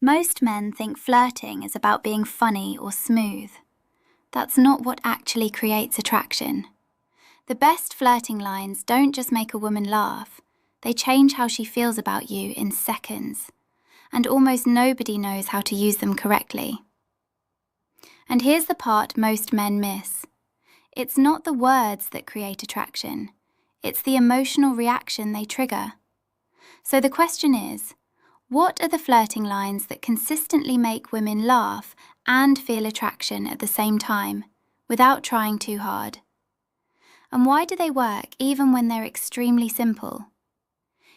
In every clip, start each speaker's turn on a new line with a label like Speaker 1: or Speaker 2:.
Speaker 1: Most men think flirting is about being funny or smooth. That's not what actually creates attraction. The best flirting lines don't just make a woman laugh, they change how she feels about you in seconds. And almost nobody knows how to use them correctly. And here's the part most men miss. It's not the words that create attraction, it's the emotional reaction they trigger. So the question is, what are the flirting lines that consistently make women laugh and feel attraction at the same time, without trying too hard? And why do they work even when they're extremely simple?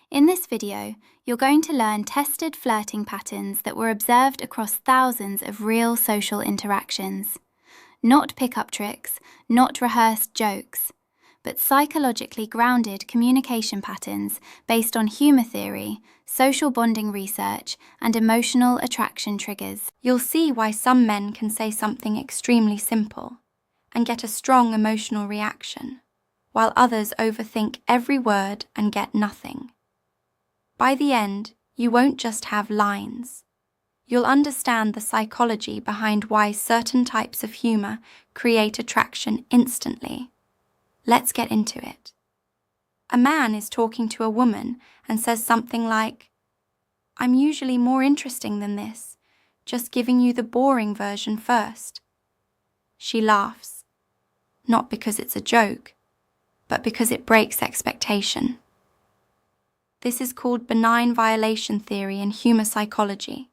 Speaker 1: In this video, you're going to learn tested flirting patterns that were observed across thousands of real social interactions. Not pickup tricks, not rehearsed jokes, but psychologically grounded communication patterns based on humor theory, social bonding research, and emotional attraction triggers.
Speaker 2: You'll see why some men can say something extremely simple and get a strong emotional reaction, while others overthink every word and get nothing. By the end, you won't just have lines. You'll understand the psychology behind why certain types of humor create attraction instantly. Let's get into it. A man is talking to a woman and says something like, "I'm usually more interesting than this, just giving you the boring version first." She laughs, not because it's a joke, but because it breaks expectation. This is called benign violation theory in humor psychology,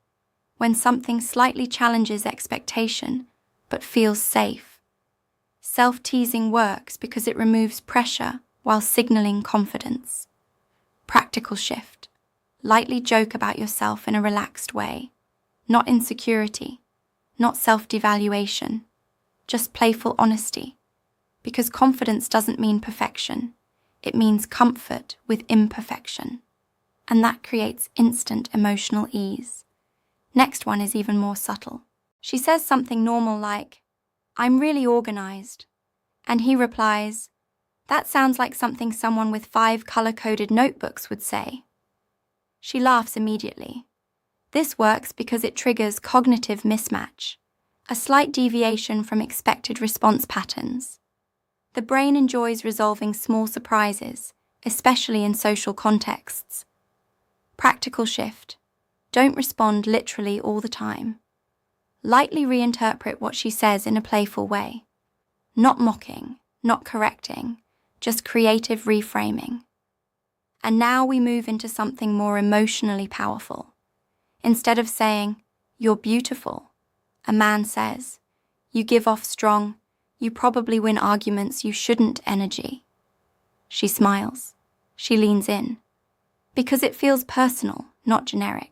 Speaker 2: when something slightly challenges expectation but feels safe. Self-teasing works because it removes pressure while signaling confidence. Practical shift. Lightly joke about yourself in a relaxed way. Not insecurity, not self-devaluation, just playful honesty. Because confidence doesn't mean perfection, it means comfort with imperfection. And that creates instant emotional ease. Next one is even more subtle. She says something normal like, "I'm really organized." And he replies, "That sounds like something someone with 5 color-coded notebooks would say." She laughs immediately. This works because it triggers cognitive mismatch, a slight deviation from expected response patterns. The brain enjoys resolving small surprises, especially in social contexts. Practical shift. Don't respond literally all the time. Lightly reinterpret what she says in a playful way. Not mocking, not correcting, just creative reframing. And now we move into something more emotionally powerful. Instead of saying, "You're beautiful," a man says, "You give off strong, you probably win arguments you shouldn't energy." She smiles. She leans in. Because it feels personal, not generic.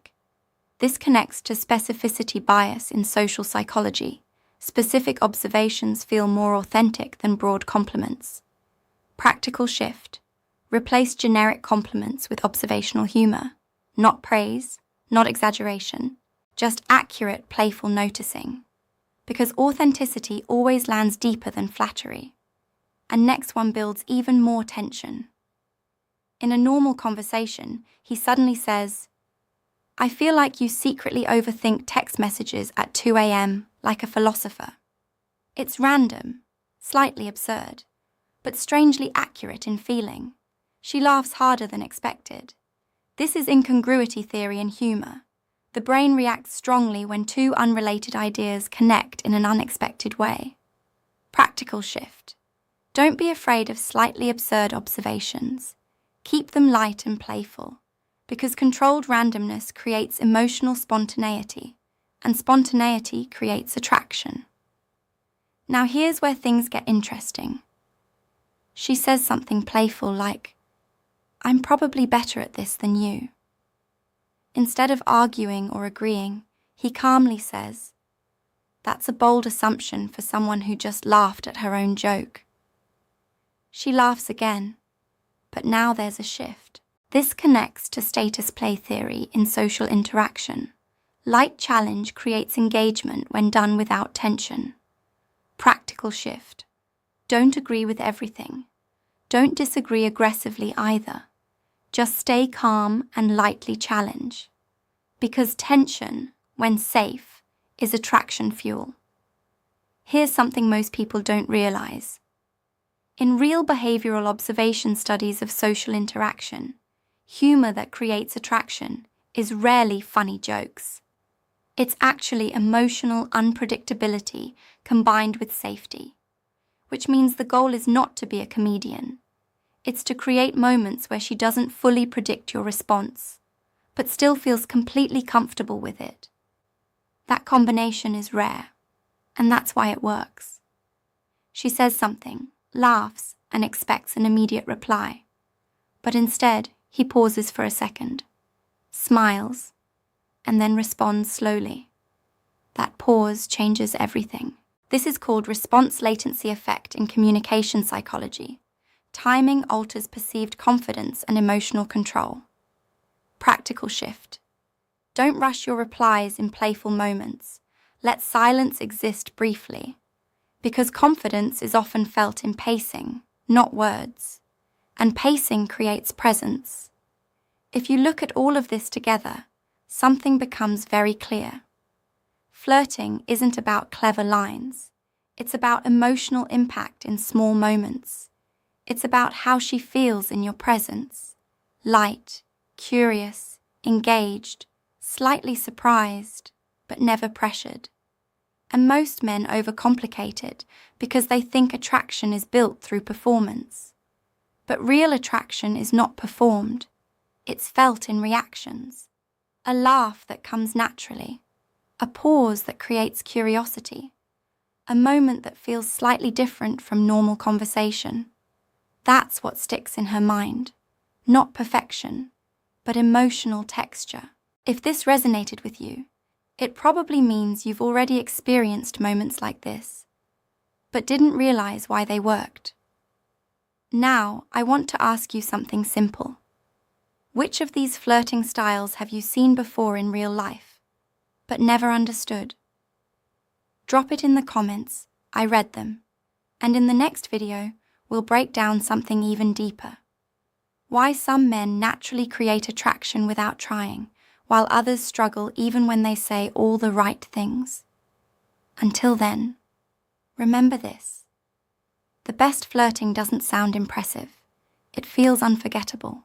Speaker 2: This connects to specificity bias in social psychology. Specific observations feel more authentic than broad compliments. Practical shift. Replace generic compliments with observational humor. Not praise, not exaggeration, just accurate, playful noticing. Because authenticity always lands deeper than flattery. And next one builds even more tension. In a normal conversation, he suddenly says, "I feel like you secretly overthink text messages at 2 a.m. like a philosopher." It's random, slightly absurd, but strangely accurate in feeling. She laughs harder than expected. This is incongruity theory in humor. The brain reacts strongly when two unrelated ideas connect in an unexpected way. Practical shift. Don't be afraid of slightly absurd observations. Keep them light and playful. Because controlled randomness creates emotional spontaneity, and spontaneity creates attraction. Now here's where things get interesting. She says something playful like, "I'm probably better at this than you." Instead of arguing or agreeing, he calmly says, "That's a bold assumption for someone who just laughed at her own joke." She laughs again, but now there's a shift. This connects to status play theory in social interaction. Light challenge creates engagement when done without tension. Practical shift. Don't agree with everything. Don't disagree aggressively either. Just stay calm and lightly challenge. Because tension, when safe, is attraction fuel. Here's something most people don't realize. In real behavioral observation studies of social interaction, humor that creates attraction is rarely funny jokes. It's actually emotional unpredictability combined with safety, which means the goal is not to be a comedian. It's to create moments where she doesn't fully predict your response, but still feels completely comfortable with it. That combination is rare, and that's why it works. She says something, laughs, and expects an immediate reply. But instead, he pauses for a second, smiles, and then responds slowly. That pause changes everything. This is called response latency effect in communication psychology. Timing alters perceived confidence and emotional control. Practical shift. Don't rush your replies in playful moments. Let silence exist briefly. Because confidence is often felt in pacing, not words. And pacing creates presence. If you look at all of this together, something becomes very clear. Flirting isn't about clever lines. It's about emotional impact in small moments. It's about how she feels in your presence. Light, curious, engaged, slightly surprised, but never pressured. And most men overcomplicate it because they think attraction is built through performance. But real attraction is not performed. It's felt in reactions. A laugh that comes naturally. A pause that creates curiosity. A moment that feels slightly different from normal conversation. That's what sticks in her mind. Not perfection, but emotional texture. If this resonated with you, it probably means you've already experienced moments like this, but didn't realize why they worked. Now, I want to ask you something simple. Which of these flirting styles have you seen before in real life, but never understood? Drop it in the comments. I read them. And in the next video, we'll break down something even deeper. Why some men naturally create attraction without trying, while others struggle even when they say all the right things. Until then, remember this. The best flirting doesn't sound impressive. It feels unforgettable.